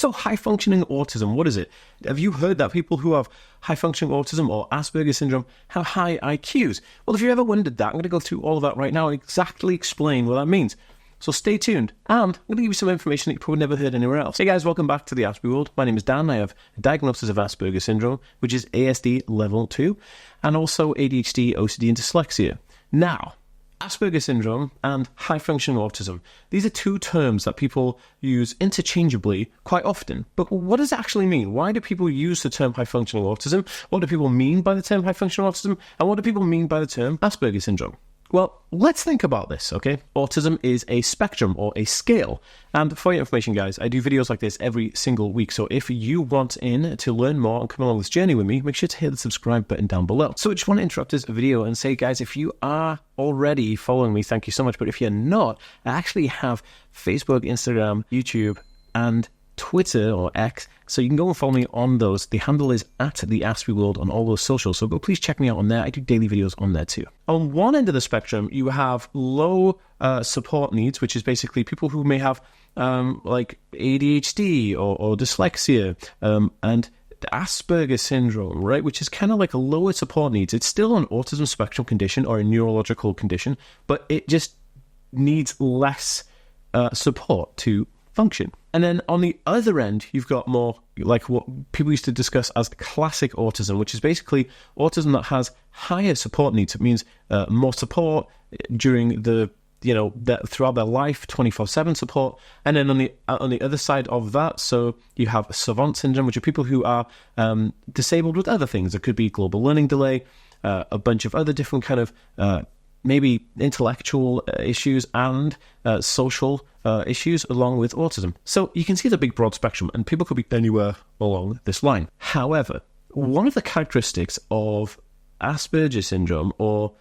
So high-functioning autism, what is it? Have you heard that people who have high-functioning autism or Asperger syndrome have high IQs? Well, if you ever wondered that, I'm going to go through all of that right now and exactly explain what that means. So stay tuned, and I'm going to give you some information that you probably never heard anywhere else. Hey guys, welcome back to the Asperger World. My name is Dan. I have a diagnosis of Asperger syndrome, which is ASD level 2, and also ADHD, OCD, and dyslexia. Now, Asperger syndrome and high-functioning autism. These are two terms that people use interchangeably quite often. But what does it actually mean? Why do people use the term high-functioning autism? What do people mean by the term high-functioning autism? And what do people mean by the term Asperger syndrome? Well, let's think about this, okay? Autism is a spectrum or a scale. And for your information, guys, I do videos like this every single week. So if you want to learn more and come along this journey with me, make sure to hit the subscribe button down below. So I just want to interrupt this video and say, guys, if you are already following me, thank you so much. But if you're not, I actually have Facebook, Instagram, YouTube, and Twitter or X, so you can go and follow me on those. The handle is at the Asperger World on all those socials, so go please check me out on there. I do daily videos on there too. On one end of the spectrum, you have low support needs, which is basically people who may have like ADHD or dyslexia and Asperger syndrome, right, which is kind of like a lower support needs. It's still an autism spectrum condition or a neurological condition, but it just needs less support to function. And then on the other end, you've got more like what people used to discuss as classic autism, which is basically autism that has higher support needs. It means more support during throughout their life, 24/7 support. And then on the other side of that, so you have savant syndrome, which are people who are disabled with other things. It could be global learning delay, a bunch of other different kind of maybe intellectual issues and social issues along with autism. So you can see the big broad spectrum, and people could be anywhere along this line. However, one of the characteristics of Asperger syndrome or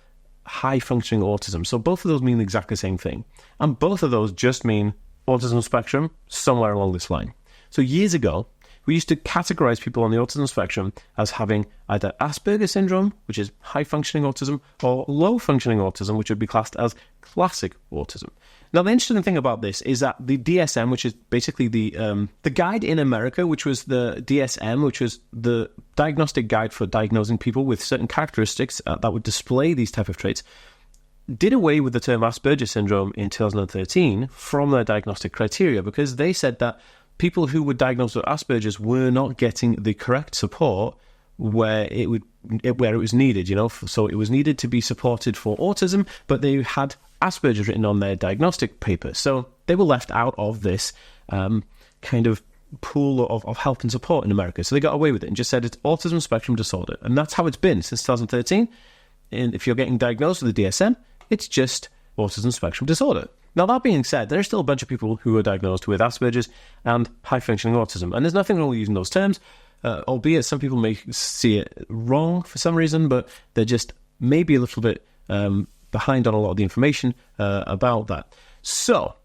high-functioning autism, so both of those mean exactly the same thing, and both of those just mean autism spectrum somewhere along this line. So years ago, we used to categorize people on the autism spectrum as having either Asperger syndrome, which is high-functioning autism, or low-functioning autism, which would be classed as classic autism. Now, the interesting thing about this is that the DSM, which is basically the guide in America, which was the DSM, which was the diagnostic guide for diagnosing people with certain characteristics that would display these type of traits, did away with the term Asperger syndrome in 2013 from their diagnostic criteria because they said that people who were diagnosed with Asperger's were not getting the correct support where it was needed, So it was needed to be supported for autism, but they had Asperger's written on their diagnostic paper. So they were left out of this kind of pool of help and support in America. So they got away with it and just said it's autism spectrum disorder. And that's how it's been since 2013. And if you're getting diagnosed with the DSM, it's just autism spectrum disorder. Now, that being said, there are still a bunch of people who are diagnosed with Asperger's and high-functioning autism. And there's nothing wrong with using those terms, albeit some people may see it wrong for some reason, but they're just maybe a little bit behind on a lot of the information about that. So,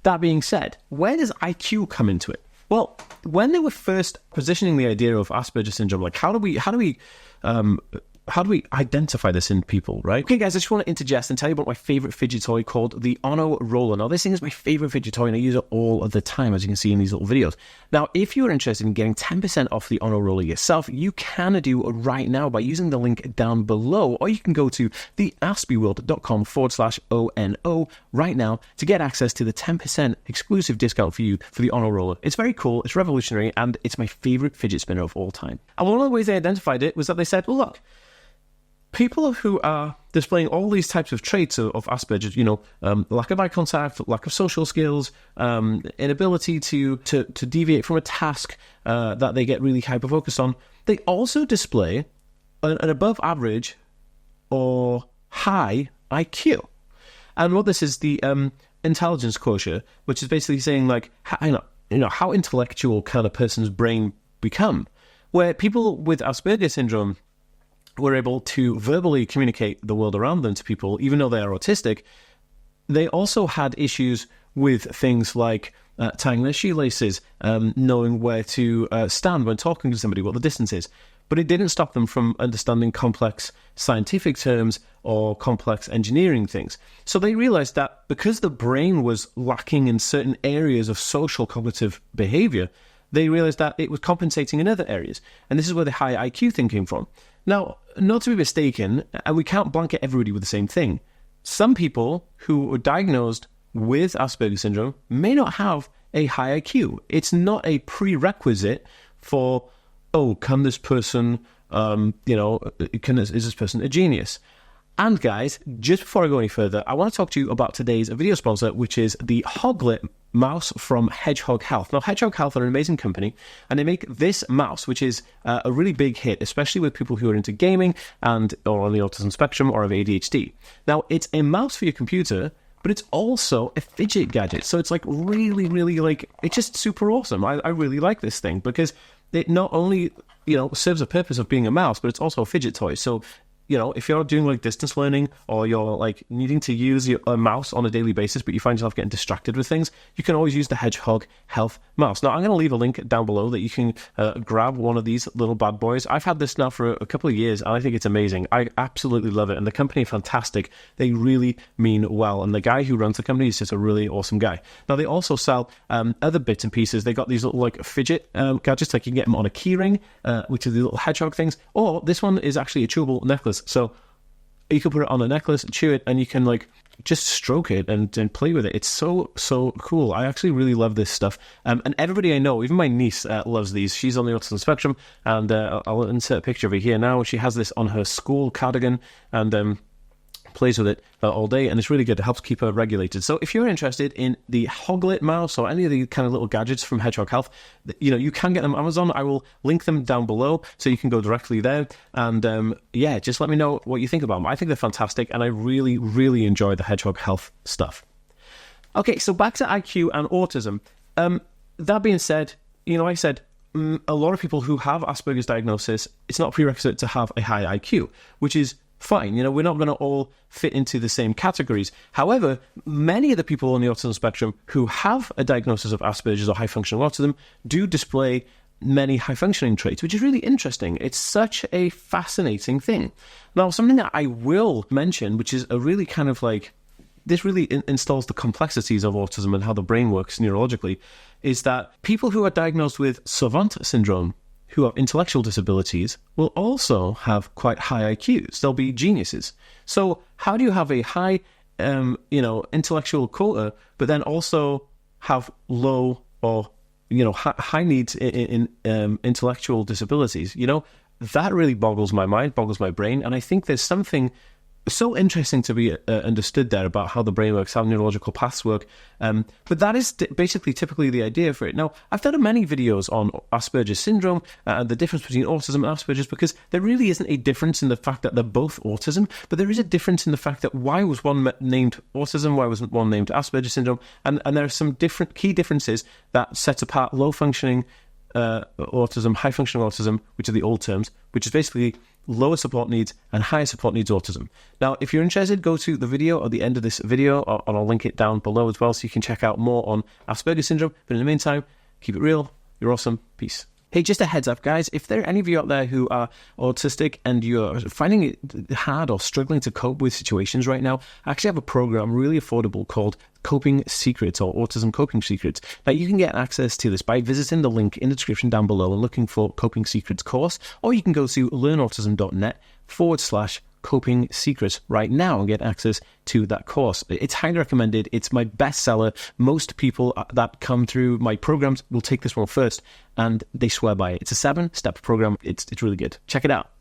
that being said, where does IQ come into it? Well, when they were first positioning the idea of Asperger syndrome, like how do we identify this in people, right? Okay, guys, I just want to interject and tell you about my favorite fidget toy called the Ono Roller. Now, this thing is my favorite fidget toy, and I use it all of the time, as you can see in these little videos. Now, if you're interested in getting 10% off the Ono Roller yourself, you can do right now by using the link down below, or you can go to theaspergerworld.com/ONO right now to get access to the 10% exclusive discount for you for the Ono Roller. It's very cool, it's revolutionary, and it's my favorite fidget spinner of all time. And one of the ways they identified it was that they said, well, look, people who are displaying all these types of traits of Asperger's, lack of eye contact, lack of social skills, inability to deviate from a task that they get really hyper-focused on, they also display an above average or high IQ. And what this is, the intelligence quotient, which is basically saying, like, how intellectual can a person's brain become? Where people with Asperger syndrome were able to verbally communicate the world around them to people, even though they are autistic, they also had issues with things like tying their shoelaces, knowing where to stand when talking to somebody, what the distance is. But it didn't stop them from understanding complex scientific terms or complex engineering things. So they realized that because the brain was lacking in certain areas of social cognitive behavior, they realized that it was compensating in other areas. And this is where the high IQ thing came from. Now, not to be mistaken, and we can't blanket everybody with the same thing. Some people who were diagnosed with Asperger's syndrome may not have a high IQ. It's not a prerequisite for, can this person, is this person a genius? And guys, just before I go any further, I want to talk to you about today's video sponsor, which is the Hoglet mouse from Hedgehog Health. Now, Hedgehog Health are an amazing company, and they make this mouse, which is a really big hit, especially with people who are into gaming or on the autism spectrum or have ADHD. Now, it's a mouse for your computer, but it's also a fidget gadget. So it's like really, really it's just super awesome. I really like this thing because it not only, serves a purpose of being a mouse, but it's also a fidget toy. So if you're doing like distance learning or you're like needing to use a mouse on a daily basis, but you find yourself getting distracted with things, you can always use the Hedgehog Health mouse. Now, I'm going to leave a link down below that you can grab one of these little bad boys. I've had this now for a couple of years, and I think it's amazing. I absolutely love it, and the company are fantastic. They really mean well, and the guy who runs the company is just a really awesome guy. Now, they also sell other bits and pieces. They got these little like fidget gadgets, like you can get them on a key ring, which are the little hedgehog things, or this one is actually a chewable necklace. So you can put it on a necklace, chew it, and you can like just stroke it and play with it. It's so cool. I actually really love this stuff. And everybody I know, even my niece, loves these. She's on the autism spectrum, and I'll insert a picture of her here now. She has this on her school cardigan, and plays with it all day, and it's really good. It helps keep her regulated. So if you're interested in the Hoglet mouse or any of the kind of little gadgets from Hedgehog Health, you can get them on Amazon. I will link them down below so you can go directly there, and just let me know what you think about them. I think they're fantastic, and I really, really enjoy the Hedgehog Health stuff. Okay, so back to IQ and autism. That being said, I said a lot of people who have Asperger's diagnosis, it's not a prerequisite to have a high IQ, which is fine. We're not going to all fit into the same categories. However, many of the people on the autism spectrum who have a diagnosis of Asperger's or high-functioning autism do display many high-functioning traits, which is really interesting. It's such a fascinating thing. Now, something that I will mention, which is a really kind of like, this really installs the complexities of autism and how the brain works neurologically, is that people who are diagnosed with savant syndrome, who have intellectual disabilities, will also have quite high IQs. They'll be geniuses. So how do you have a high, intellectual quota, but then also have low or, high needs in intellectual disabilities? That really boggles my mind, boggles my brain. And I think there's something so interesting to be understood there about how the brain works, how neurological paths work. But that is basically typically the idea for it. Now, I've done many videos on Asperger's syndrome and the difference between autism and Asperger's, because there really isn't a difference in the fact that they're both autism, but there is a difference in the fact that why was one named autism, why wasn't one named Asperger's syndrome? And there are some different key differences that set apart low-functioning autism, high-functioning autism, which are the old terms, which is basically lower support needs and higher support needs autism. Now, if you're interested, go to the video at the end of this video, and I'll link it down below as well, so you can check out more on Asperger's syndrome. But in the meantime, keep it real. You're awesome. Peace. Hey, just a heads up, guys, if there are any of you out there who are autistic and you're finding it hard or struggling to cope with situations right now, I actually have a program really affordable called Coping Secrets, or Autism Coping Secrets. Now, you can get access to this by visiting the link in the description down below and looking for Coping Secrets course, or you can go to learnautism.net/coping secrets right now and get access to that course. It's highly recommended. It's my bestseller. Most people that come through my programs will take this one first, and they swear by it. It's a 7-step program. It's really good. Check it out.